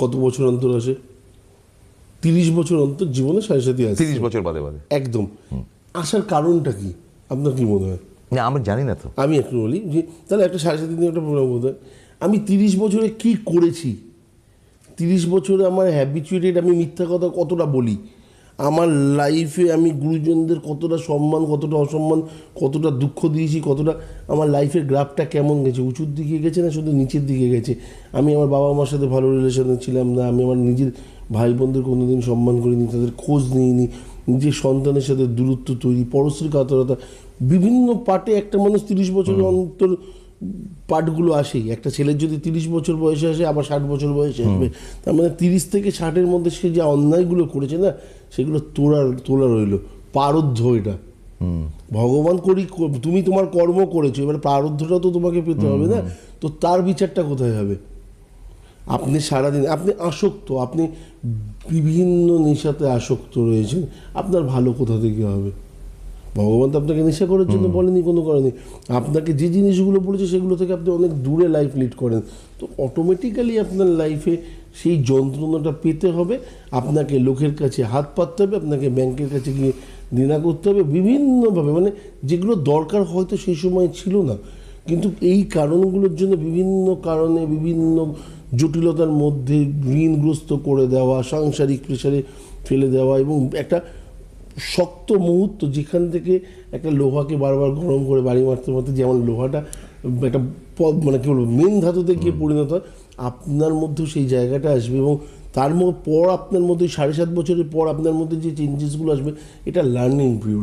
কত বছর অন্তর আসে? 30 বছর অন্তর জীবনে সাথী আসে। 30 বছর বাদে বাদে একদম। আসার কারণটা কি আপনার কি মনে হয়? না আমি জানি না তো। আমি একটু বলি যে তাহলে একটা সাথী নিয়ে একটা প্রোগ্রাম বলতে হয়। আমি 30 বছরে কি করেছি, 30 বছরে আমার হ্যাবিচুয়েটেড আমি মিথ্যা কথা কতটা বলি, আমার লাইফে আমি গুরুজনদের কতটা সম্মান কতটা অসম্মান, কতটা দুঃখ দিয়েছি, কতটা আমার লাইফের গ্রাফটা কেমন গেছে, উঁচুর দিকে গেছে না শুধু নিচের দিকে গেছে। আমি আমার বাবা মার সাথে ভালো রিলেশনে ছিলাম না, আমি আমার নিজের ভাই বোনদের কোনোদিন সম্মান করিনি, তাদের খোঁজ নিইনি, নিজের সন্তানের সাথে দূরত্ব তৈরি, পরশ্রী কাতরতা, বিভিন্ন পার্টে একটা মানুষ 30 বছরের অন্তর পার্টগুলো আসেই। একটা ছেলের যদি 30 বছর বয়সে আসে আবার 60 বছর বয়সে আসবে, তার মানে 30 থেকে 60-এর মধ্যে সে যে অন্যায়গুলো করেছে না সেগুলো তোলা রইল পারুদ্ধ। এটা ভগবান করি, তুমি তোমার কর্ম করেছো, এবার প্রারব্ধটা তো তোমাকে পেতে হবে না, তো তার বিচারটা কোথায় হবে? আপনি সারাদিন আপনি আসক্ত, আপনি বিভিন্ন নেশাতে আসক্ত রয়েছেন, আপনার ভালো কোথা থেকে হবে? ভগবান তো আপনাকে নেশা করার জন্য বলেনি, কোনো করেনি। আপনাকে যে জিনিসগুলো বলেছে সেগুলো থেকে আপনি অনেক দূরে লাইফ লিড করেন, তো অটোমেটিক্যালি আপনার লাইফে সেই যন্ত্রণাটা পেতে হবে। আপনাকে লোকের কাছে হাত পাততে হবে, আপনাকে ব্যাংকের কাছে গিয়ে দেনা করতে হবে বিভিন্নভাবে, মানে যেগুলো দরকার হয়তো সেই সময় ছিল না, কিন্তু এই কারণগুলোর জন্য বিভিন্ন কারণে বিভিন্ন জটিলতার মধ্যে ঋণগ্রস্ত করে দেওয়া, সাংসারিক প্রেশারে ফেলে দেওয়া, এবং একটা শক্ত মুহূর্ত যেখান থেকে একটা লোহাকে বারবার গরম করে বাড়ি মারতে মারতে যেমন লোহাটা একটা মানে কী বলবো মেন ধাতুতে গিয়ে পরিণত হয়, আপনার মধ্যেও সেই জায়গাটা আসবে। এবং তার পর আপনার মধ্যে 7.5 বছরের পর আপনার মধ্যে যে চেঞ্জেসগুলো আসবে, এটা লার্নিং পিরিয়ড।